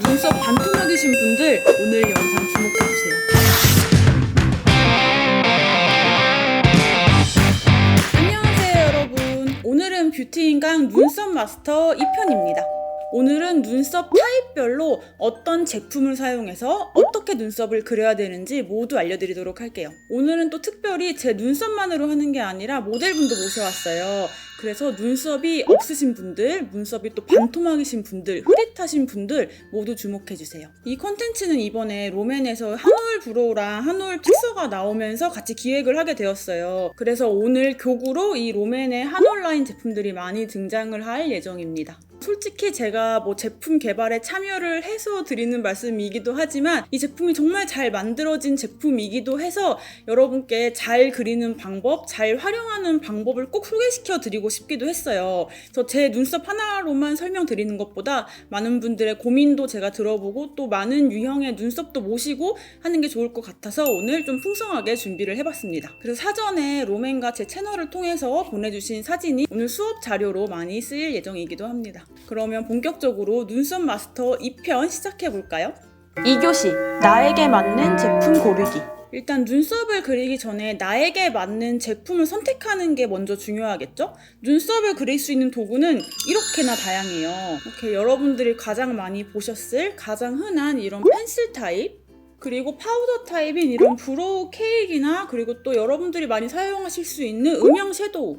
눈썹 반토막이신 분들 오늘 영상 주목해주세요. 안녕하세요 여러분. 오늘은 뷰티인강 눈썹 마스터 2편입니다. 오늘은 눈썹 타입별로 어떤 제품을 사용해서 어떻게 눈썹을 그려야 되는지 모두 알려드리도록 할게요. 오늘은 또 특별히 제 눈썹만으로 하는 게 아니라 모델분도 모셔왔어요. 그래서 눈썹이 없으신 분들, 눈썹이 또 반토막이신 분들, 흐릿하신 분들 모두 주목해주세요. 이 콘텐츠는 이번에 롬앤에서 한올 브로우랑 한올 픽서가 나오면서 같이 기획을 하게 되었어요. 그래서 오늘 교구로 이 롬앤의 한올 라인 제품들이 많이 등장을 할 예정입니다. 솔직히 제가 제품 개발에 참여를 해서 드리는 말씀이기도 하지만 이 제품이 정말 잘 만들어진 제품이기도 해서 여러분께 잘 그리는 방법, 잘 활용하는 방법을 꼭 소개시켜 드리고 싶기도 했어요. 그래서 제 눈썹 하나로만 설명드리는 것보다 많은 분들의 고민도 제가 들어보고 또 많은 유형의 눈썹도 모시고 하는 게 좋을 것 같아서 오늘 좀 풍성하게 준비를 해봤습니다. 그래서 사전에 롬앤과 제 채널을 통해서 보내주신 사진이 오늘 수업 자료로 많이 쓰일 예정이기도 합니다. 그러면 본격적으로 눈썹 마스터 2편 시작해볼까요? 2교시 나에게 맞는 제품 고르기. 일단 눈썹을 그리기 전에 나에게 맞는 제품을 선택하는 게 먼저 중요하겠죠? 눈썹을 그릴 수 있는 도구는 이렇게나 다양해요. 이렇게 여러분들이 가장 많이 보셨을 가장 흔한 이런 펜슬 타입, 그리고 파우더 타입인 이런 브로우 케이크나 그리고 또 여러분들이 많이 사용하실 수 있는 음영 섀도우,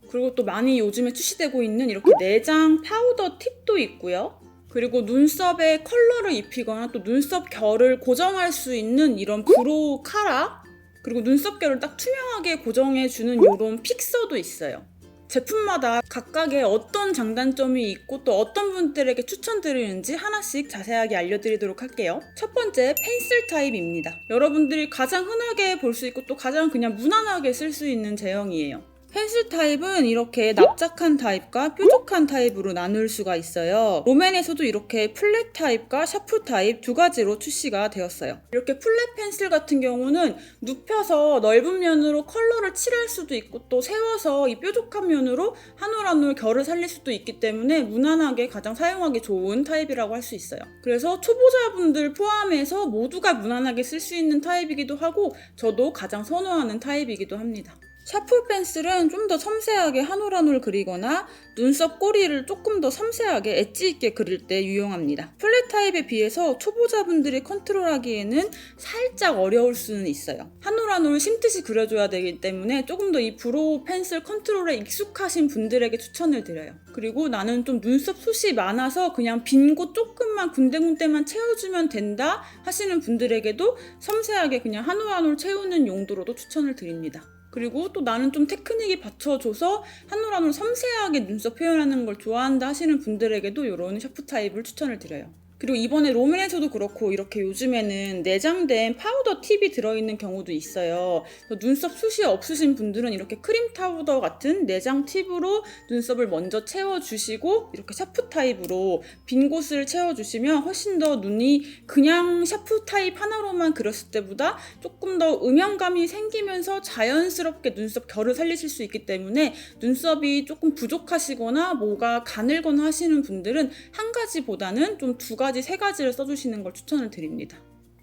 그리고 또 많이 요즘에 출시되고 있는 이렇게 내장 파우더 팁도 있고요. 그리고 눈썹에 컬러를 입히거나 또 눈썹 결을 고정할 수 있는 이런 브로우 카라, 그리고 눈썹 결을 딱 투명하게 고정해주는 이런 픽서도 있어요. 제품마다 각각의 어떤 장단점이 있고 또 어떤 분들에게 추천드리는지 하나씩 자세하게 알려드리도록 할게요. 첫 번째, 펜슬 타입입니다. 여러분들이 가장 흔하게 볼 수 있고 또 가장 그냥 무난하게 쓸 수 있는 제형이에요. 펜슬 타입은 이렇게 납작한 타입과 뾰족한 타입으로 나눌 수가 있어요. 롬앤에서도 이렇게 플랫 타입과 샤프 타입 두 가지로 출시가 되었어요. 이렇게 플랫 펜슬 같은 경우는 눕혀서 넓은 면으로 컬러를 칠할 수도 있고 또 세워서 이 뾰족한 면으로 한 올 한 올 결을 살릴 수도 있기 때문에 무난하게 가장 사용하기 좋은 타입이라고 할 수 있어요. 그래서 초보자분들 포함해서 모두가 무난하게 쓸 수 있는 타입이기도 하고 저도 가장 선호하는 타입이기도 합니다. 샤프 펜슬은 좀 더 섬세하게 한 올 한 올 그리거나 눈썹 꼬리를 조금 더 섬세하게 엣지 있게 그릴 때 유용합니다. 플랫 타입에 비해서 초보자분들이 컨트롤하기에는 살짝 어려울 수는 있어요. 한 올 한 올 심듯이 그려줘야 되기 때문에 조금 더 이 브로우 펜슬 컨트롤에 익숙하신 분들에게 추천을 드려요. 그리고 나는 좀 눈썹 숱이 많아서 그냥 빈 곳 조금만 군데군데만 채워주면 된다 하시는 분들에게도 섬세하게 그냥 한 올 한 올 채우는 용도로도 추천을 드립니다. 그리고 또 나는 좀 테크닉이 받쳐줘서 한 올 한 올 섬세하게 눈썹 표현하는 걸 좋아한다 하시는 분들에게도 이런 샤프 타입을 추천을 드려요. 그리고 이번에 롬앤에서도 그렇고 이렇게 요즘에는 내장된 파우더 팁이 들어있는 경우도 있어요. 눈썹 숱이 없으신 분들은 이렇게 크림 파우더 같은 내장 팁으로 눈썹을 먼저 채워주시고 이렇게 샤프 타입으로 빈 곳을 채워주시면 훨씬 더 눈이 그냥 샤프 타입 하나로만 그렸을 때보다 조금 더 음영감이 생기면서 자연스럽게 눈썹 결을 살리실 수 있기 때문에 눈썹이 조금 부족하시거나 뭐가 가늘거나 하시는 분들은 한 가지보다는 좀 두 가지, 세 가지를 써주시는 걸 추천을 드립니다.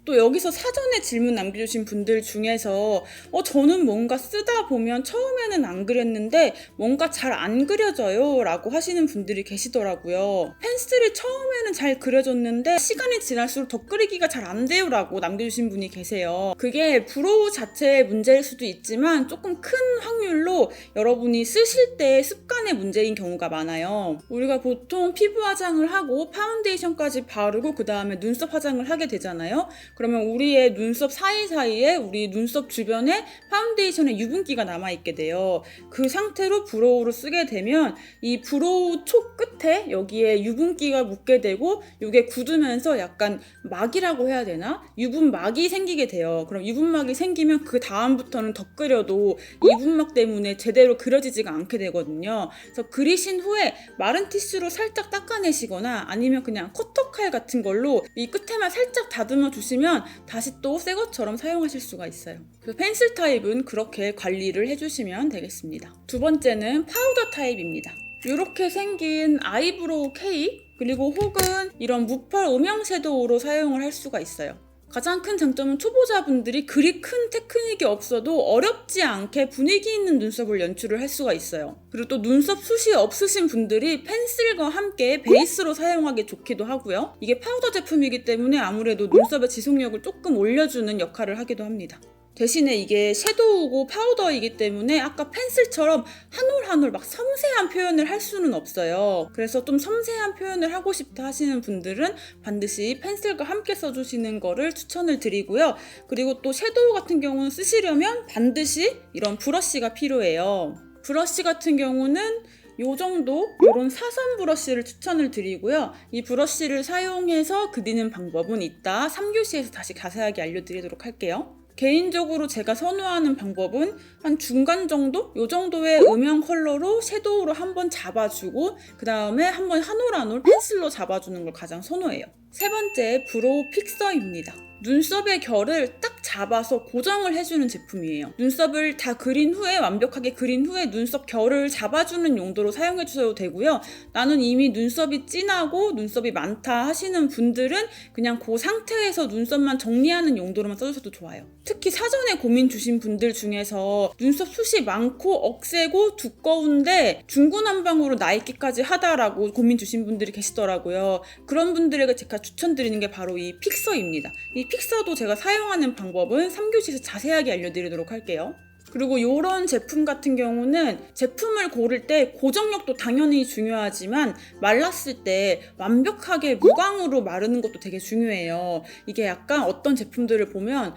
또 여기서 사전에 질문 남겨주신 분들 중에서 저는 뭔가 쓰다 보면 처음에는 안 그렸는데 뭔가 잘 안 그려져요 라고 하시는 분들이 계시더라고요. 펜슬이 처음에는 잘 그려졌는데 시간이 지날수록 더 그리기가 잘 안 돼요 라고 남겨주신 분이 계세요. 그게 브로우 자체의 문제일 수도 있지만 조금 큰 확률로 여러분이 쓰실 때 습관의 문제인 경우가 많아요. 우리가 보통 피부 화장을 하고 파운데이션까지 바르고 그 다음에 눈썹 화장을 하게 되잖아요. 그러면 우리의 눈썹 사이사이에 우리 눈썹 주변에 파운데이션의 유분기가 남아있게 돼요. 그 상태로 브로우를 쓰게 되면 이 브로우 촉 끝에 여기에 유분기가 묻게 되고 이게 굳으면서 약간 막이라고 해야 되나? 유분막이 생기게 돼요. 그럼 유분막이 생기면 그 다음부터는 더 그려도 유분막 때문에 제대로 그려지지가 않게 되거든요. 그래서 그리신 후에 마른 티슈로 살짝 닦아내시거나 아니면 그냥 커터칼 같은 걸로 이 끝에만 살짝 다듬어 주시면 다시 또 새 것처럼 사용하실 수가 있어요. 그래서 펜슬 타입은 그렇게 관리를 해주시면 되겠습니다. 두 번째는 파우더 타입입니다. 이렇게 생긴 아이브로우 케이크, 그리고 혹은 이런 무펄 음영 섀도우로 사용을 할 수가 있어요. 가장 큰 장점은 초보자분들이 그리 큰 테크닉이 없어도 어렵지 않게 분위기 있는 눈썹을 연출을 할 수가 있어요. 그리고 또 눈썹 숱이 없으신 분들이 펜슬과 함께 베이스로 사용하기 좋기도 하고요. 이게 파우더 제품이기 때문에 아무래도 눈썹의 지속력을 조금 올려주는 역할을 하기도 합니다. 대신에 이게 섀도우고 파우더이기 때문에 아까 펜슬처럼 한 올 한 올 막 섬세한 표현을 할 수는 없어요. 그래서 좀 섬세한 표현을 하고 싶다 하시는 분들은 반드시 펜슬과 함께 써주시는 거를 추천을 드리고요. 그리고 또 섀도우 같은 경우는 쓰시려면 반드시 이런 브러쉬가 필요해요. 브러쉬 같은 경우는 요 정도 요런 사선 브러쉬를 추천을 드리고요. 이 브러쉬를 사용해서 그리는 방법은 이따 3교시에서 다시 자세하게 알려드리도록 할게요. 개인적으로 제가 선호하는 방법은 한 중간 정도? 요 정도의 음영 컬러로 섀도우로 한번 잡아주고 그 다음에 한번 한 올 한 올 펜슬로 잡아주는 걸 가장 선호해요. 세 번째, 브로우 픽서입니다. 눈썹의 결을 딱 잡아서 고정을 해주는 제품이에요. 눈썹을 다 그린 후에 완벽하게 그린 후에 눈썹 결을 잡아주는 용도로 사용해 주셔도 되고요. 나는 이미 눈썹이 진하고 눈썹이 많다 하시는 분들은 그냥 그 상태에서 눈썹만 정리하는 용도로만 써주셔도 좋아요. 특히 사전에 고민 주신 분들 중에서 눈썹 숱이 많고 억세고 두꺼운데 중구난방으로 나이키까지 하다라고 고민 주신 분들이 계시더라고요. 그런 분들에게 제가 추천드리는 게 바로 이 픽서입니다. 이 픽서도 제가 사용하는 방법은 3교시에서 자세하게 알려드리도록 할게요. 그리고 이런 제품 같은 경우는 제품을 고를 때 고정력도 당연히 중요하지만 말랐을 때 완벽하게 무광으로 마르는 것도 되게 중요해요. 이게 약간 어떤 제품들을 보면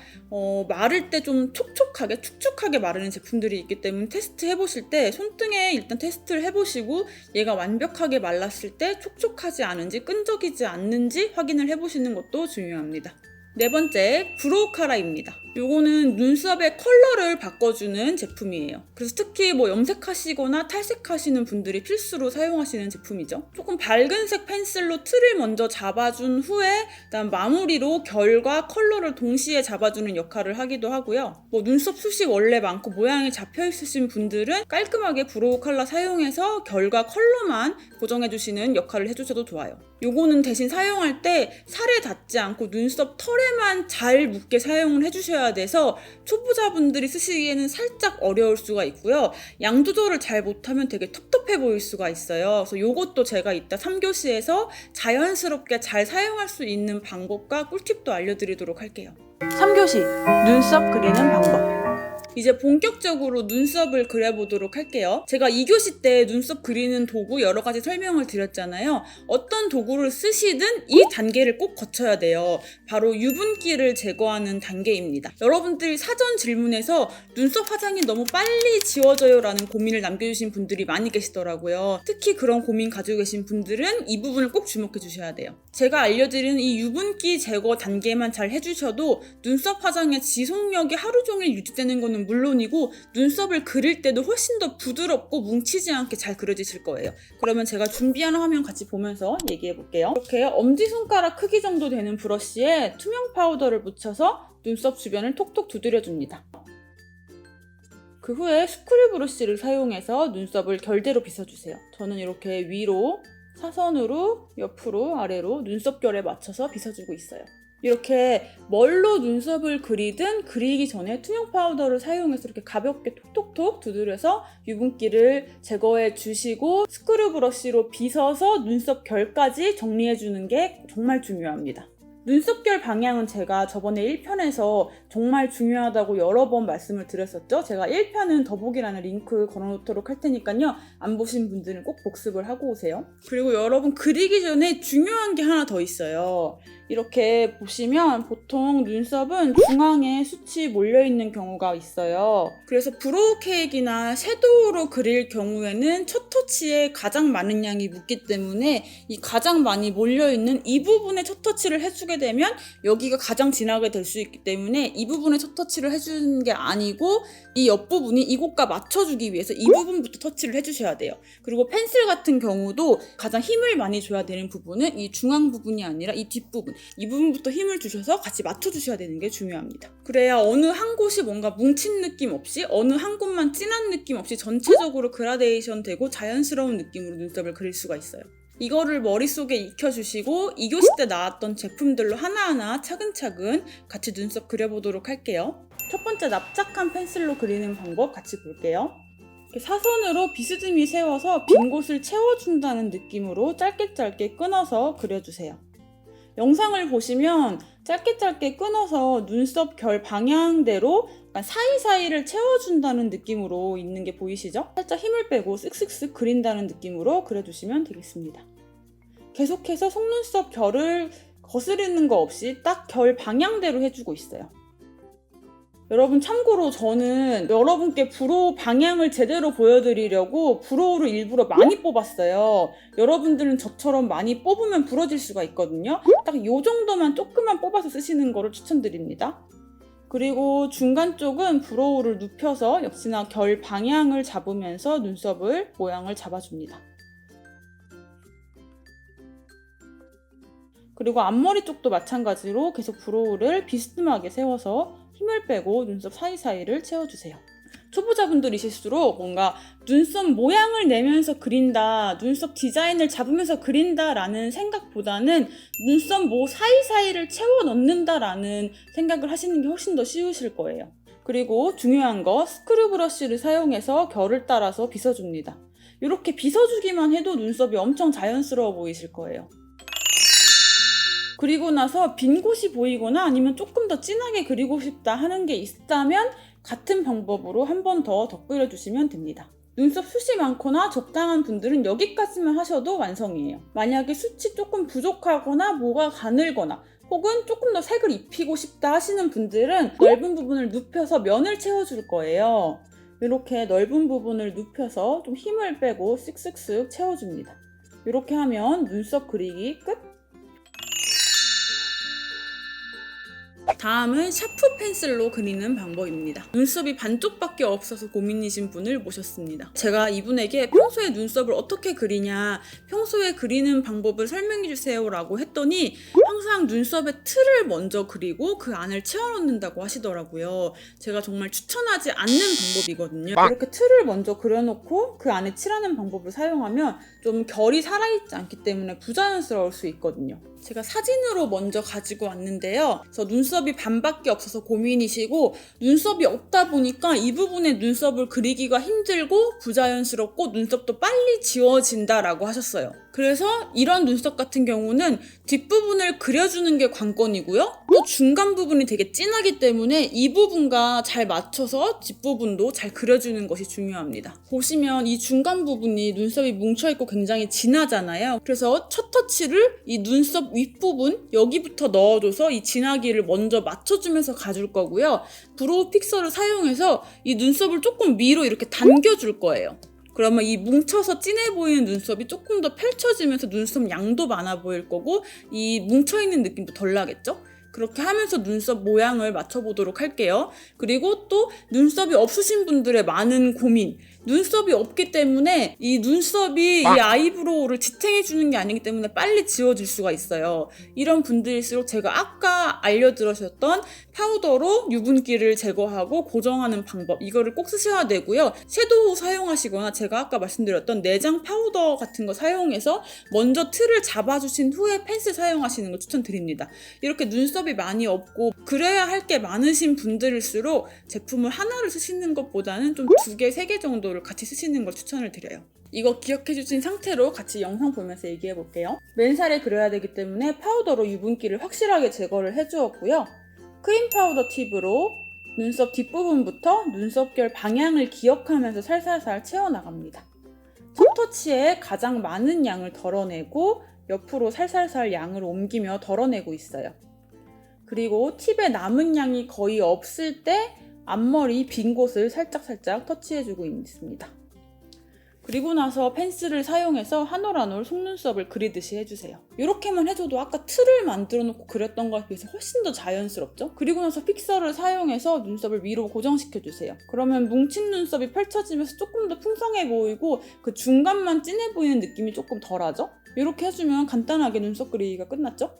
마를 때 좀 촉촉하게 축축하게 마르는 제품들이 있기 때문에 테스트 해보실 때 손등에 일단 테스트를 해보시고 얘가 완벽하게 말랐을 때 촉촉하지 않은지 끈적이지 않는지 확인을 해보시는 것도 중요합니다. 네 번째, 브로우 카라입니다. 요거는 눈썹의 컬러를 바꿔주는 제품이에요. 그래서 특히 뭐 염색하시거나 탈색하시는 분들이 필수로 사용하시는 제품이죠. 조금 밝은색 펜슬로 틀을 먼저 잡아준 후에 그다음 마무리로 결과 컬러를 동시에 잡아주는 역할을 하기도 하고요. 뭐 눈썹 숱이 원래 많고 모양이 잡혀 있으신 분들은 깔끔하게 브로우 컬러 사용해서 결과 컬러만 고정해주시는 역할을 해주셔도 좋아요. 요거는 대신 사용할 때 살에 닿지 않고 눈썹 털에만 잘 묻게 사용을 해주셔야 돼서 초보자분들이 쓰시기에는 살짝 어려울 수가 있고요. 양 조절을 잘 못하면 되게 텁텁해 보일 수가 있어요. 그래서 요것도 제가 이따 3교시에서 자연스럽게 잘 사용할 수 있는 방법과 꿀팁도 알려드리도록 할게요. 3교시 눈썹 그리는 방법. 이제 본격적으로 눈썹을 그려보도록 할게요. 제가 2교시 때 눈썹 그리는 도구 여러 가지 설명을 드렸잖아요. 어떤 도구를 쓰시든 이 단계를 꼭 거쳐야 돼요. 바로 유분기를 제거하는 단계입니다. 여러분들이 사전 질문에서 눈썹 화장이 너무 빨리 지워져요 라는 고민을 남겨주신 분들이 많이 계시더라고요. 특히 그런 고민 가지고 계신 분들은 이 부분을 꼭 주목해 주셔야 돼요. 제가 알려드리는 이 유분기 제거 단계만 잘 해주셔도 눈썹 화장의 지속력이 하루 종일 유지되는 거는 물론이고 눈썹을 그릴 때도 훨씬 더 부드럽고 뭉치지 않게 잘 그려지실 거예요. 그러면 제가 준비한 화면 같이 보면서 얘기해 볼게요. 이렇게 엄지손가락 크기 정도 되는 브러쉬에 투명 파우더를 묻혀서 눈썹 주변을 톡톡 두드려줍니다. 그 후에 스크류 브러쉬를 사용해서 눈썹을 결대로 빗어주세요. 저는 이렇게 위로, 사선으로, 옆으로, 아래로 눈썹 결에 맞춰서 빗어주고 있어요. 이렇게 뭘로 눈썹을 그리든 그리기 전에 투명 파우더를 사용해서 이렇게 가볍게 톡톡톡 두드려서 유분기를 제거해 주시고 스크류 브러쉬로 빗어서 눈썹 결까지 정리해 주는 게 정말 중요합니다. 눈썹결 방향은 제가 저번에 1편에서 정말 중요하다고 여러 번 말씀을 드렸었죠. 제가 1편은 더보기란에 링크 걸어놓도록 할 테니까요. 안 보신 분들은 꼭 복습을 하고 오세요. 그리고 여러분 그리기 전에 중요한 게 하나 더 있어요. 이렇게 보시면 보통 눈썹은 중앙에 숱이 몰려있는 경우가 있어요. 그래서 브로우 케이크나 섀도우로 그릴 경우에는 첫 터치에 가장 많은 양이 묻기 때문에 이 가장 많이 몰려있는 이 부분에 첫 터치를 해주게 되면 여기가 가장 진하게 될 수 있기 때문에 이 부분에 첫 터치를 해주는 게 아니고 이 옆부분이 이곳과 맞춰주기 위해서 이 부분부터 터치를 해주셔야 돼요. 그리고 펜슬 같은 경우도 가장 힘을 많이 줘야 되는 부분은 이 중앙 부분이 아니라 이 뒷부분, 이 부분부터 힘을 주셔서 같이 맞춰주셔야 되는 게 중요합니다. 그래야 어느 한 곳이 뭔가 뭉친 느낌 없이 어느 한 곳만 진한 느낌 없이 전체적으로 그라데이션 되고 자연스러운 느낌으로 눈썹을 그릴 수가 있어요. 이거를 머릿속에 익혀주시고 2교시 때 나왔던 제품들로 하나하나 차근차근 같이 눈썹 그려보도록 할게요. 첫 번째 납작한 펜슬로 그리는 방법 같이 볼게요. 이렇게 사선으로 비스듬히 세워서 빈 곳을 채워준다는 느낌으로 짧게 끊어서 그려주세요. 영상을 보시면 짧게 끊어서 눈썹 결 방향대로 약간 사이사이를 채워준다는 느낌으로 있는 게 보이시죠? 살짝 힘을 빼고 쓱쓱쓱 그린다는 느낌으로 그려주시면 되겠습니다. 계속해서 속눈썹 결을 거스르는 거 없이 딱 결 방향대로 해주고 있어요. 여러분 참고로 저는 여러분께 브로우 방향을 제대로 보여드리려고 브로우를 일부러 많이 뽑았어요. 여러분들은 저처럼 많이 뽑으면 부러질 수가 있거든요. 딱 이 정도만 조금만 뽑아서 쓰시는 거를 추천드립니다. 그리고 중간 쪽은 브로우를 눕혀서 역시나 결 방향을 잡으면서 눈썹을 모양을 잡아줍니다. 그리고 앞머리 쪽도 마찬가지로 계속 브로우를 비스듬하게 세워서 힘을 빼고 눈썹 사이사이를 채워주세요. 초보자분들이실수록 뭔가 눈썹 모양을 내면서 그린다, 눈썹 디자인을 잡으면서 그린다 라는 생각보다는 눈썹 모 사이사이를 채워 넣는다 라는 생각을 하시는 게 훨씬 더 쉬우실 거예요. 그리고 중요한 거, 스크류 브러쉬를 사용해서 결을 따라서 빗어줍니다. 이렇게 빗어주기만 해도 눈썹이 엄청 자연스러워 보이실 거예요. 그리고 나서 빈 곳이 보이거나 아니면 조금 더 진하게 그리고 싶다 하는 게 있다면 같은 방법으로 한 번 더 덧그려주시면 됩니다. 눈썹 숱이 많거나 적당한 분들은 여기까지만 하셔도 완성이에요. 만약에 숱이 조금 부족하거나 뭐가 가늘거나 혹은 조금 더 색을 입히고 싶다 하시는 분들은 넓은 부분을 눕혀서 면을 채워줄 거예요. 이렇게 넓은 부분을 눕혀서 좀 힘을 빼고 쓱쓱쓱 채워줍니다. 이렇게 하면 눈썹 그리기 끝! 다음은 샤프 펜슬로 그리는 방법입니다. 눈썹이 반쪽밖에 없어서 고민이신 분을 모셨습니다. 제가 이분에게 평소에 눈썹을 어떻게 그리냐, 평소에 그리는 방법을 설명해주세요 라고 했더니 항상 눈썹에 틀을 먼저 그리고 그 안을 채워넣는다고 하시더라고요. 제가 정말 추천하지 않는 방법이거든요. 이렇게 틀을 먼저 그려놓고 그 안에 칠하는 방법을 사용하면 좀 결이 살아있지 않기 때문에 부자연스러울 수 있거든요. 제가 사진으로 먼저 가지고 왔는데요. 그래서 눈썹이 반밖에 없어서 고민이시고 눈썹이 없다 보니까 이 부분에 눈썹을 그리기가 힘들고 부자연스럽고 눈썹도 빨리 지워진다라고 하셨어요. 그래서 이런 눈썹 같은 경우는 뒷부분을 그려주는 게 관건이고요. 또 중간 부분이 되게 진하기 때문에 이 부분과 잘 맞춰서 뒷부분도 잘 그려주는 것이 중요합니다. 보시면 이 중간 부분이 눈썹이 뭉쳐있고 굉장히 진하잖아요. 그래서 첫 터치를 이 눈썹 윗부분 여기부터 넣어줘서 이 진하기를 먼저 맞춰주면서 가줄 거고요. 브로우 픽서를 사용해서 이 눈썹을 조금 위로 이렇게 당겨줄 거예요. 그러면 이 뭉쳐서 진해 보이는 눈썹이 조금 더 펼쳐지면서 눈썹 양도 많아 보일 거고 이 뭉쳐있는 느낌도 덜 나겠죠? 그렇게 하면서 눈썹 모양을 맞춰보도록 할게요. 그리고 또 눈썹이 없으신 분들의 많은 고민, 눈썹이 없기 때문에 이 눈썹이 이 아이브로우를 지탱해주는 게 아니기 때문에 빨리 지워질 수가 있어요. 이런 분들일수록 제가 아까 알려드렸던 파우더로 유분기를 제거하고 고정하는 방법, 이거를 꼭 쓰셔야 되고요. 섀도우 사용하시거나 제가 아까 말씀드렸던 내장 파우더 같은 거 사용해서 먼저 틀을 잡아주신 후에 펜슬 사용하시는 걸 추천드립니다. 이렇게 눈썹이 많이 없고 그래야 할 게 많으신 분들일수록 제품을 하나를 쓰시는 것보다는 좀 2개, 3개 정도를 같이 쓰시는 걸 추천을 드려요. 이거 기억해 주신 상태로 같이 영상 보면서 얘기해 볼게요. 맨살에 그려야 되기 때문에 파우더로 유분기를 확실하게 제거를 해주었고요. 크림 파우더 팁으로 눈썹 뒷부분부터 눈썹결 방향을 기억하면서 살살살 채워나갑니다. 첫 터치에 가장 많은 양을 덜어내고 옆으로 살살살 양을 옮기며 덜어내고 있어요. 그리고 팁에 남은 양이 거의 없을 때 앞머리 빈 곳을 살짝 터치해주고 있습니다. 그리고 나서 펜슬을 사용해서 한 올 한 올 속눈썹을 그리듯이 해주세요. 이렇게만 해줘도 아까 틀을 만들어 놓고 그렸던 것에 비해서 훨씬 더 자연스럽죠? 그리고 나서 픽서를 사용해서 눈썹을 위로 고정시켜주세요. 그러면 뭉친 눈썹이 펼쳐지면서 조금 더 풍성해 보이고 그 중간만 진해 보이는 느낌이 조금 덜하죠? 이렇게 해주면 간단하게 눈썹 그리기가 끝났죠?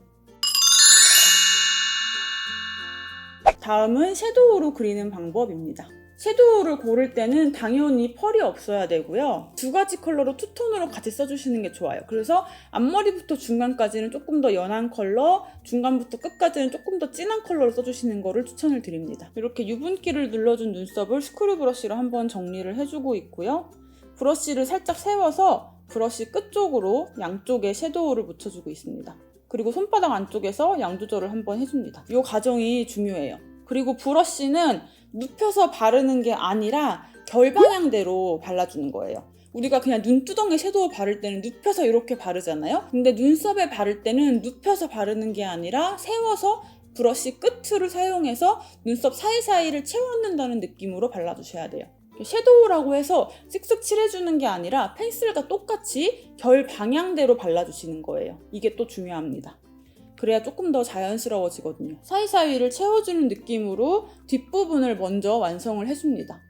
다음은 섀도우로 그리는 방법입니다. 섀도우를 고를 때는 당연히 펄이 없어야 되고요. 두 가지 컬러로 투톤으로 같이 써주시는 게 좋아요. 그래서 앞머리부터 중간까지는 조금 더 연한 컬러, 중간부터 끝까지는 조금 더 진한 컬러로 써주시는 거를 추천을 드립니다. 이렇게 유분기를 눌러준 눈썹을 스크류 브러쉬로 한번 정리를 해주고 있고요. 브러쉬를 살짝 세워서 브러쉬 끝쪽으로 양쪽에 섀도우를 묻혀주고 있습니다. 그리고 손바닥 안쪽에서 양 조절을 한번 해줍니다. 이 과정이 중요해요. 그리고 브러쉬는 눕혀서 바르는 게 아니라 결 방향대로 발라주는 거예요. 우리가 그냥 눈두덩이에 섀도우 바를 때는 눕혀서 이렇게 바르잖아요. 근데 눈썹에 바를 때는 눕혀서 바르는 게 아니라 세워서 브러쉬 끝을 사용해서 눈썹 사이사이를 채워넣는다는 느낌으로 발라주셔야 돼요. 섀도우라고 해서 쓱쓱 칠해주는 게 아니라 펜슬과 똑같이 결 방향대로 발라주시는 거예요. 이게 또 중요합니다. 그래야 조금 더 자연스러워지거든요. 사이사이를 채워주는 느낌으로 뒷부분을 먼저 완성을 해줍니다.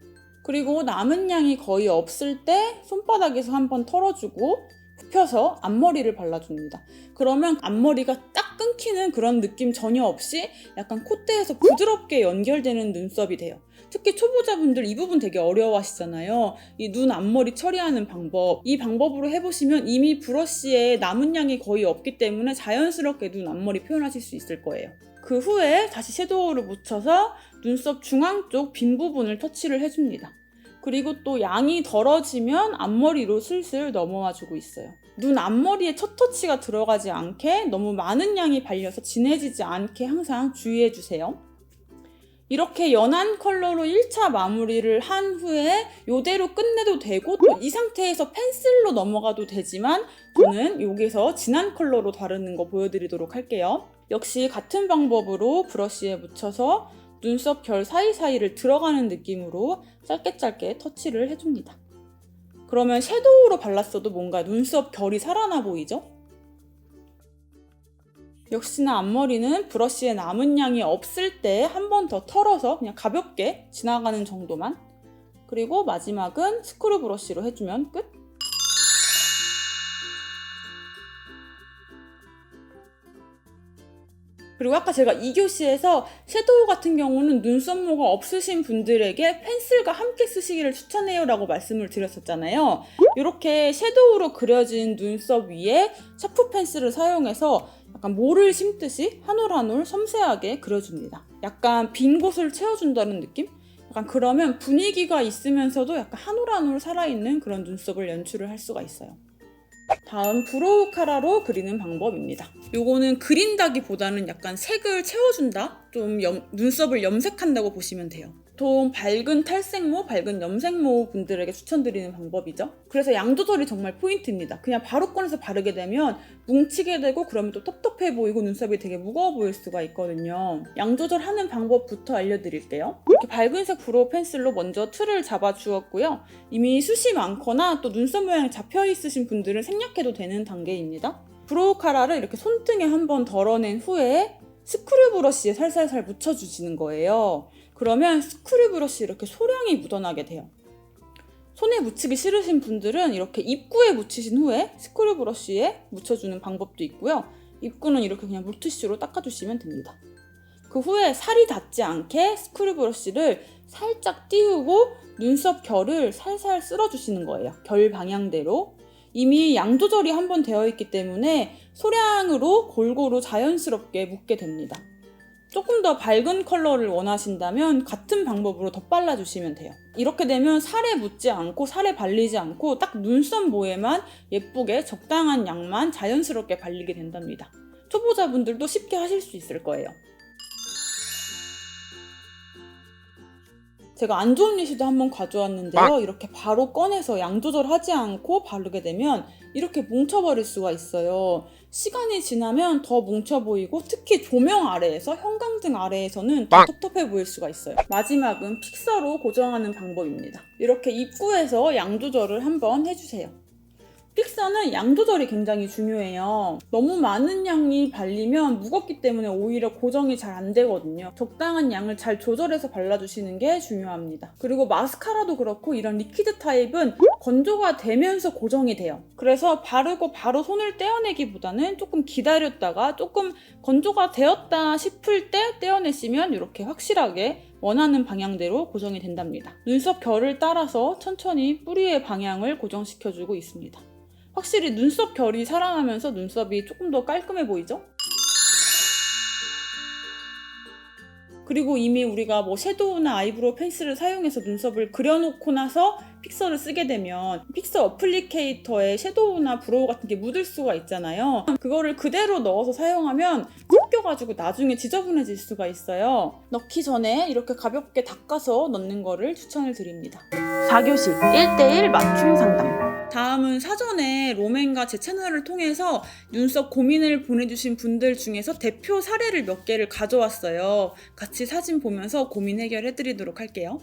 그리고 남은 양이 거의 없을 때 손바닥에서 한번 털어주고 굽혀서 앞머리를 발라줍니다. 그러면 앞머리가 딱 끊기는 그런 느낌 전혀 없이 약간 콧대에서 부드럽게 연결되는 눈썹이 돼요. 특히 초보자분들 이 부분 되게 어려워하시잖아요. 이 눈 앞머리 처리하는 방법, 이 방법으로 해보시면 이미 브러쉬에 남은 양이 거의 없기 때문에 자연스럽게 눈 앞머리 표현하실 수 있을 거예요. 그 후에 다시 섀도우를 묻혀서 눈썹 중앙 쪽 빈 부분을 터치를 해줍니다. 그리고 또 양이 덜어지면 앞머리로 슬슬 넘어와 주고 있어요. 눈 앞머리에 첫 터치가 들어가지 않게 너무 많은 양이 발려서 진해지지 않게 항상 주의해 주세요. 이렇게 연한 컬러로 1차 마무리를 한 후에 이대로 끝내도 되고 또 이 상태에서 펜슬로 넘어가도 되지만 저는 여기서 진한 컬러로 다루는 거 보여드리도록 할게요. 역시 같은 방법으로 브러쉬에 묻혀서 눈썹 결 사이사이를 들어가는 느낌으로 짧게 터치를 해줍니다. 그러면 섀도우로 발랐어도 뭔가 눈썹 결이 살아나 보이죠? 역시나 앞머리는 브러쉬에 남은 양이 없을 때 한 번 더 털어서 그냥 가볍게 지나가는 정도만. 그리고 마지막은 스크류 브러쉬로 해주면 끝. 그리고 아까 제가 2교시에서 섀도우 같은 경우는 눈썹모가 없으신 분들에게 펜슬과 함께 쓰시기를 추천해요 라고 말씀을 드렸었잖아요. 이렇게 섀도우로 그려진 눈썹 위에 샤프 펜슬을 사용해서 약간 모를 심듯이 한 올 한 올 섬세하게 그려줍니다. 약간 빈 곳을 채워준다는 느낌? 약간 그러면 분위기가 있으면서도 약간 한 올 한 올 살아있는 그런 눈썹을 연출을 할 수가 있어요. 다음 브로우 카라로 그리는 방법입니다. 요거는 그린다기보다는 약간 색을 채워준다? 좀 눈썹을 염색한다고 보시면 돼요. 보통 밝은 탈색모, 밝은 염색모 분들에게 추천드리는 방법이죠. 그래서 양 조절이 정말 포인트입니다. 그냥 바로 꺼내서 바르게 되면 뭉치게 되고 그러면 또 텁텁해 보이고 눈썹이 되게 무거워 보일 수가 있거든요. 양 조절하는 방법부터 알려드릴게요. 이렇게 밝은색 브로우 펜슬로 먼저 틀을 잡아 주었고요. 이미 숱이 많거나 또 눈썹 모양이 잡혀 있으신 분들은 생략해도 되는 단계입니다. 브로우 카라를 이렇게 손등에 한번 덜어낸 후에 스크류 브러쉬에 살살살 묻혀주시는 거예요. 그러면 스크류 브러쉬 이렇게 소량이 묻어나게 돼요. 손에 묻히기 싫으신 분들은 이렇게 입구에 묻히신 후에 스크류 브러쉬에 묻혀주는 방법도 있고요. 입구는 이렇게 그냥 물티슈로 닦아주시면 됩니다. 그 후에 살이 닿지 않게 스크류 브러쉬를 살짝 띄우고 눈썹 결을 살살 쓸어주시는 거예요. 결 방향대로. 이미 양 조절이 한번 되어 있기 때문에 소량으로 골고루 자연스럽게 묻게 됩니다. 조금 더 밝은 컬러를 원하신다면 같은 방법으로 덧발라주시면 돼요. 이렇게 되면 살에 묻지 않고 살에 발리지 않고 딱 눈썹 모에만 예쁘게 적당한 양만 자연스럽게 발리게 된답니다. 초보자분들도 쉽게 하실 수 있을 거예요. 제가 안 좋은 예시도 한번 가져왔는데요. 이렇게 바로 꺼내서 양 조절하지 않고 바르게 되면 이렇게 뭉쳐버릴 수가 있어요. 시간이 지나면 더 뭉쳐 보이고 특히 조명 아래에서 형광등 아래에서는 더 텁텁해 보일 수가 있어요. 마지막은 픽서로 고정하는 방법입니다. 이렇게 입구에서 양 조절을 한번 해주세요. 픽서는 양 조절이 굉장히 중요해요. 너무 많은 양이 발리면 무겁기 때문에 오히려 고정이 잘 안 되거든요. 적당한 양을 잘 조절해서 발라주시는 게 중요합니다. 그리고 마스카라도 그렇고 이런 리퀴드 타입은 건조가 되면서 고정이 돼요. 그래서 바르고 바로 손을 떼어내기보다는 조금 기다렸다가 조금 건조가 되었다 싶을 때 떼어내시면 이렇게 확실하게 원하는 방향대로 고정이 된답니다. 눈썹 결을 따라서 천천히 뿌리의 방향을 고정시켜주고 있습니다. 확실히 눈썹 결이 살아나면서 눈썹이 조금 더 깔끔해 보이죠? 그리고 이미 우리가 뭐 섀도우나 아이브로우 펜슬을 사용해서 눈썹을 그려놓고 나서 픽서를 쓰게 되면 픽서 어플리케이터에 섀도우나 브로우 같은 게 묻을 수가 있잖아요. 그거를 그대로 넣어서 사용하면 섞여가지고 나중에 지저분해질 수가 있어요. 넣기 전에 이렇게 가볍게 닦아서 넣는 거를 추천을 드립니다. 4교시 1:1 맞춤 상담. 다음은 사전에 롬앤과 제 채널을 통해서 눈썹 고민을 보내주신 분들 중에서 대표 사례를 몇 개를 가져왔어요. 같이 사진 보면서 고민 해결해드리도록 할게요.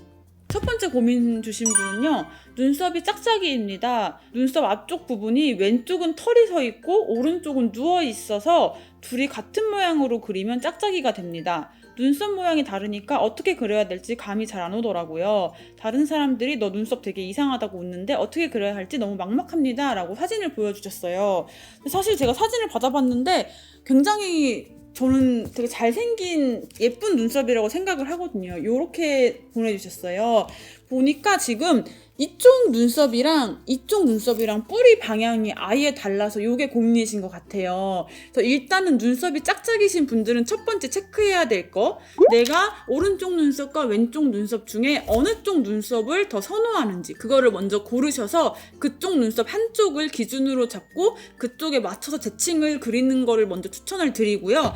첫 번째 고민 주신 분은요, 눈썹이 짝짝이입니다. 눈썹 앞쪽 부분이 왼쪽은 털이 서 있고 오른쪽은 누워 있어서 둘이 같은 모양으로 그리면 짝짝이가 됩니다. 눈썹 모양이 다르니까 어떻게 그려야 될지 감이 잘 안 오더라고요. 다른 사람들이 너 눈썹 되게 이상하다고 웃는데 어떻게 그려야 할지 너무 막막합니다 라고 사진을 보여주셨어요. 사실 제가 사진을 받아봤는데 굉장히 저는 되게 잘생긴 예쁜 눈썹이라고 생각을 하거든요. 이렇게 보내주셨어요. 보니까 지금 이쪽 눈썹이랑 이쪽 눈썹이랑 뿌리 방향이 아예 달라서 이게 고민이신 것 같아요. 그래서 일단은 눈썹이 짝짝이신 분들은 첫 번째 체크해야 될 거, 내가 오른쪽 눈썹과 왼쪽 눈썹 중에 어느 쪽 눈썹을 더 선호하는지 그거를 먼저 고르셔서 그쪽 눈썹 한쪽을 기준으로 잡고 그쪽에 맞춰서 대칭을 그리는 거를 먼저 추천을 드리고요.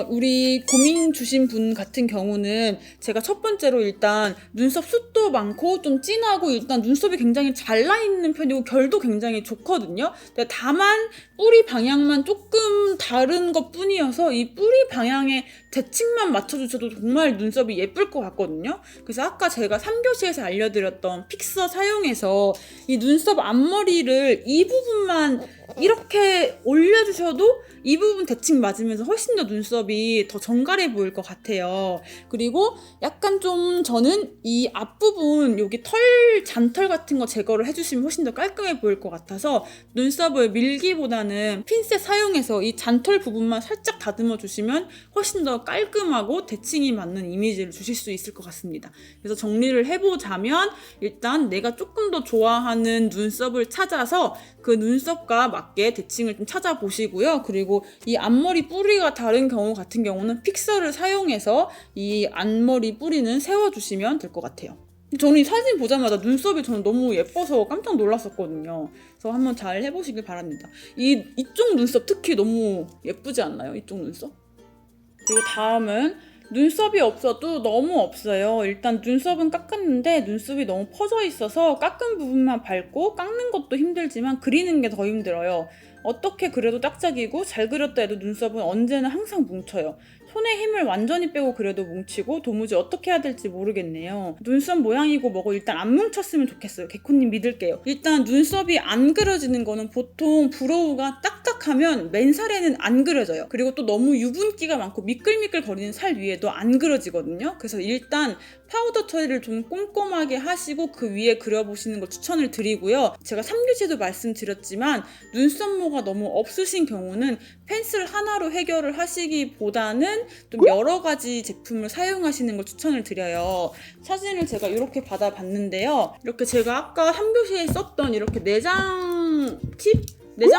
우리 고민 주신 분 같은 경우는 제가 첫 번째로 일단 눈썹 숱도 많고 좀 진하고 일단 눈썹이 굉장히 잘 나 있는 편이고 결도 굉장히 좋거든요. 근데 다만 뿌리 방향만 조금 다른 것 뿐이어서 이 뿌리 방향에 대칭만 맞춰주셔도 정말 눈썹이 예쁠 것 같거든요. 그래서 아까 제가 3교시에서 알려드렸던 픽서 사용해서 이 눈썹 앞머리를 이 부분만 이렇게 올려주셔도 이 부분 대칭 맞으면서 훨씬 더 눈썹이 더 정갈해 보일 것 같아요. 그리고 약간 좀 저는 이 앞부분 여기 잔털 같은 거 제거를 해주시면 훨씬 더 깔끔해 보일 것 같아서 눈썹을 밀기보다는 핀셋 사용해서 이 잔털 부분만 살짝 다듬어 주시면 훨씬 더 깔끔하고 대칭이 맞는 이미지를 주실 수 있을 것 같습니다. 그래서 정리를 해보자면 일단 내가 조금 더 좋아하는 눈썹을 찾아서 그 눈썹과 맞게 대칭을 좀 찾아보시고요. 그리고 이 앞머리 뿌리가 다른 경우 같은 경우는 픽서를 사용해서 이 앞머리 뿌리는 세워주시면 될 것 같아요. 저는 이 사진 보자마자 눈썹이 저는 너무 예뻐서 깜짝 놀랐었거든요. 그래서 한번 잘 해보시길 바랍니다. 이쪽 눈썹 특히 너무 예쁘지 않나요? 이쪽 눈썹? 그리고 다음은 눈썹이 없어도 너무 없어요. 일단 눈썹은 깎았는데 눈썹이 너무 퍼져 있어서 깎은 부분만 밟고 깎는 것도 힘들지만 그리는 게 더 힘들어요. 어떻게 그려도 짝짝이고 잘 그렸다 해도 눈썹은 언제나 항상 뭉쳐요. 손에 힘을 완전히 빼고 그려도 뭉치고 도무지 어떻게 해야 될지 모르겠네요. 눈썹 모양이고 뭐고 일단 안 뭉쳤으면 좋겠어요. 개코님 믿을게요. 일단 눈썹이 안 그려지는 거는 보통 브로우가 딱딱하면 맨살에는 안 그려져요. 그리고 또 너무 유분기가 많고 미끌미끌 거리는 살 위에도 안 그려지거든요. 그래서 일단 파우더 처리를 좀 꼼꼼하게 하시고 그 위에 그려보시는 걸 추천을 드리고요. 제가 3교시에도 말씀드렸지만 눈썹모가 너무 없으신 경우는 펜슬 하나로 해결을 하시기보다는 좀 여러 가지 제품을 사용하시는 걸 추천을 드려요. 사진을 제가 이렇게 받아봤는데요. 이렇게 제가 아까 3교시에 썼던 이렇게 내장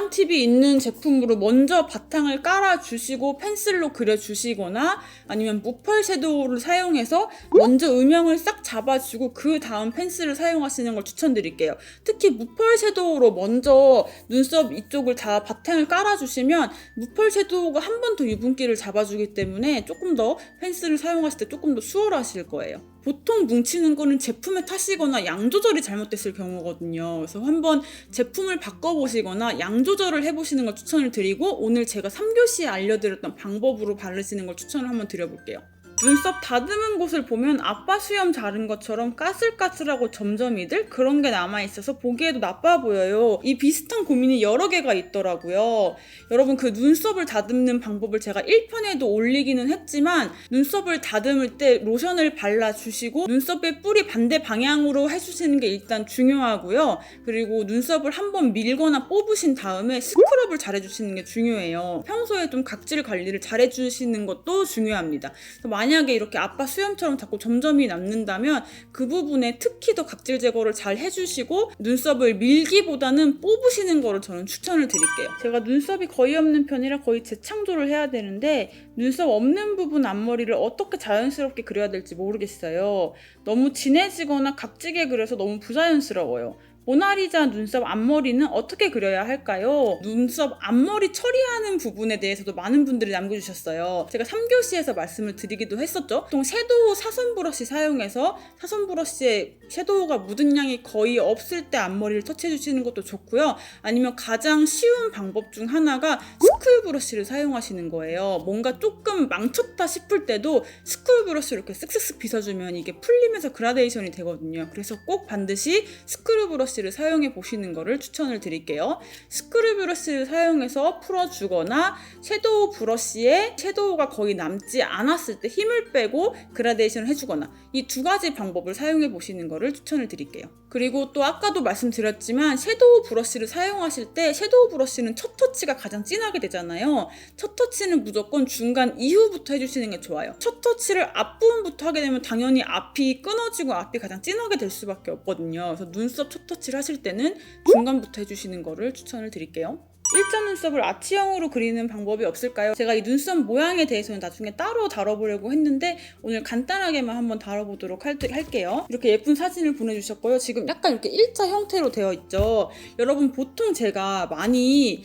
팁이 있는 제품으로 먼저 바탕을 깔아주시고 펜슬로 그려주시거나 아니면 무펄 섀도우를 사용해서 먼저 음영을 싹 잡아주고 그 다음 펜슬을 사용하시는 걸 추천드릴게요. 특히 무펄 섀도우로 먼저 눈썹 이쪽을 다 바탕을 깔아주시면 무펄 섀도우가 한 번 더 유분기를 잡아주기 때문에 조금 더 펜슬을 사용하실 때 조금 더 수월하실 거예요. 보통 뭉치는 거는 제품의 탓이거나 양 조절이 잘못됐을 경우거든요. 그래서 한번 제품을 바꿔보시거나 양 조절을 해보시는 걸 추천을 드리고 오늘 제가 3교시에 알려드렸던 방법으로 바르시는 걸 추천을 한번 드려볼게요. 눈썹 다듬은 곳을 보면 아빠 수염 자른 것처럼 까슬까슬하고 점점이들 그런 게 남아있어서 보기에도 나빠 보여요. 이 비슷한 고민이 여러 개가 있더라고요. 여러분 그 눈썹을 다듬는 방법을 제가 1편에도 올리기는 했지만 눈썹을 다듬을 때 로션을 발라주시고 눈썹의 뿌리 반대 방향으로 해주시는 게 일단 중요하고요. 그리고 눈썹을 한번 밀거나 뽑으신 다음에 스크럽을 잘 해주시는 게 중요해요. 평소에 좀 각질 관리를 잘 해주시는 것도 중요합니다. 만약에 만약에 이렇게 아빠 수염처럼 자꾸 점점이 남는다면 그 부분에 특히 더 각질 제거를 잘 해주시고 눈썹을 밀기보다는 뽑으시는 거를 저는 추천을 드릴게요. 제가 눈썹이 거의 없는 편이라 거의 재창조를 해야 되는데 눈썹 없는 부분 앞머리를 어떻게 자연스럽게 그려야 될지 모르겠어요. 너무 진해지거나 각지게 그려서 너무 부자연스러워요. 모나리자 눈썹 앞머리는 어떻게 그려야 할까요? 눈썹 앞머리 처리하는 부분에 대해서도 많은 분들이 남겨주셨어요. 제가 3교시에서 말씀을 드리기도 했었죠. 보통 섀도우 사선 브러쉬 사용해서 사선 브러쉬에 섀도우가 묻은 양이 거의 없을 때 앞머리를 터치해주시는 것도 좋고요. 아니면 가장 쉬운 방법 중 하나가 스쿨 브러쉬를 사용하시는 거예요. 뭔가 조금 망쳤다 싶을 때도 스쿨 브러쉬로 이렇게 쓱쓱쓱 빗어주면 이게 풀리면서 그라데이션이 되거든요. 그래서 꼭 반드시 스크류 브러쉬를 사용해 보시는 거를 추천을 드릴게요. 스크류 브러쉬를 사용해서 풀어주거나 섀도우 브러쉬에 섀도우가 거의 남지 않았을 때 힘을 빼고 그라데이션을 해주거나 이 두 가지 방법을 사용해 보시는 거를 추천을 드릴게요. 그리고 또 아까도 말씀드렸지만 섀도우 브러쉬를 사용하실 때 섀도우 브러쉬는 첫 터치가 가장 진하게 되잖아요. 첫 터치는 무조건 중간 이후부터 해주시는 게 좋아요. 첫 터치를 앞부분부터 하게 되면 당연히 앞이 끊어지고 앞이 가장 진하게 될 수밖에 없거든요. 그래서 눈썹 첫 터치를 하실 때는 중간부터 해주시는 거를 추천을 드릴게요. 일자 눈썹을 아치형으로 그리는 방법이 없을까요? 제가 이 눈썹 모양에 대해서는 나중에 따로 다뤄보려고 했는데 오늘 간단하게만 한번 다뤄보도록 할게요. 이렇게 예쁜 사진을 보내주셨고요. 지금 약간 이렇게 일자 형태로 되어 있죠. 여러분 보통 제가 많이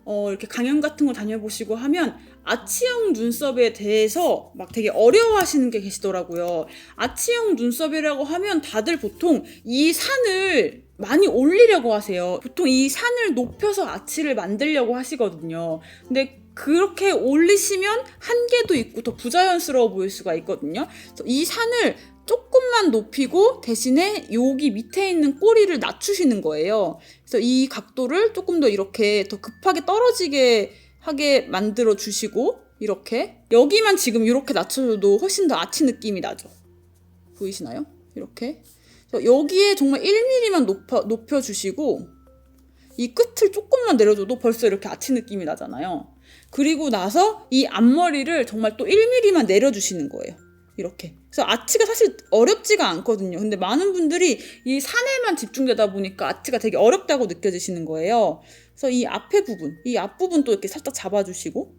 이렇게 강연 같은 거 다녀보시고 하면 아치형 눈썹에 대해서 막 되게 어려워하시는 게 계시더라고요. 아치형 눈썹이라고 하면 다들 보통 이 산을 많이 올리려고 하세요. 보통 이 산을 높여서 아치를 만들려고 하시거든요. 근데 그렇게 올리시면 한계도 있고 더 부자연스러워 보일 수가 있거든요. 그래서 이 산을 조금만 높이고 대신에 여기 밑에 있는 꼬리를 낮추시는 거예요. 그래서 이 각도를 조금 더 이렇게 더 급하게 떨어지게 하게 만들어 주시고 이렇게 여기만 지금 이렇게 낮춰줘도 훨씬 더 아치 느낌이 나죠. 보이시나요? 이렇게 여기에 정말 1mm만 높여주시고 이 끝을 조금만 내려줘도 벌써 이렇게 아치 느낌이 나잖아요. 그리고 나서 이 앞머리를 정말 또 1mm만 내려주시는 거예요. 이렇게. 그래서 아치가 사실 어렵지가 않거든요. 근데 많은 분들이 이 산에만 집중되다 보니까 아치가 되게 어렵다고 느껴지시는 거예요. 그래서 이 앞에 부분, 이 앞부분 또 이렇게 살짝 잡아주시고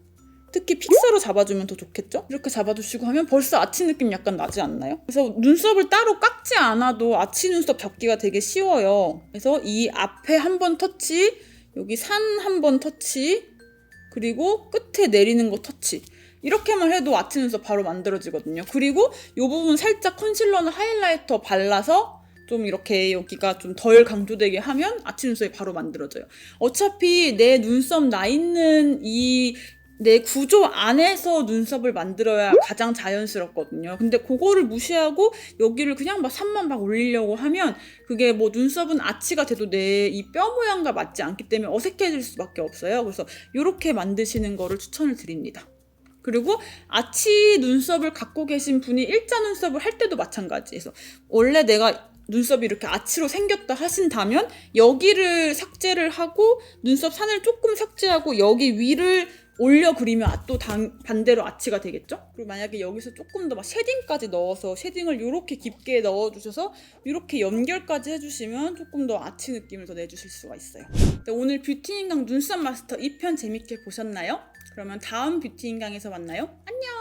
특히 픽서로 잡아주면 더 좋겠죠? 이렇게 잡아주시고 하면 벌써 아치 느낌 약간 나지 않나요? 그래서 눈썹을 따로 깎지 않아도 아치 눈썹 잡기가 되게 쉬워요. 그래서 이 앞에 한 번 터치, 여기 산 한 번 터치, 그리고 끝에 내리는 거 터치. 이렇게만 해도 아치 눈썹 바로 만들어지거든요. 그리고 이 부분 살짝 컨실러나 하이라이터 발라서 좀 이렇게 여기가 좀 덜 강조되게 하면 아치 눈썹이 바로 만들어져요. 어차피 내 눈썹 나 있는 내 구조 안에서 눈썹을 만들어야 가장 자연스럽거든요. 근데 그거를 무시하고 여기를 그냥 막 산만 막 올리려고 하면 그게 뭐 눈썹은 아치가 돼도 내 이 뼈 모양과 맞지 않기 때문에 어색해질 수밖에 없어요. 그래서 이렇게 만드시는 거를 추천을 드립니다. 그리고 아치 눈썹을 갖고 계신 분이 일자 눈썹을 할 때도 마찬가지예요. 원래 내가 눈썹이 이렇게 아치로 생겼다 하신다면 여기를 삭제를 하고 눈썹 산을 조금 삭제하고 여기 위를 올려 그리면 또 반대로 아치가 되겠죠? 그리고 만약에 여기서 조금 더 막 쉐딩까지 넣어서 쉐딩을 이렇게 깊게 넣어주셔서 이렇게 연결까지 해주시면 조금 더 아치 느낌을 더 내주실 수가 있어요. 오늘 뷰티인강 눈썹 마스터 2편 재밌게 보셨나요? 그러면 다음 뷰티인강에서 만나요. 안녕!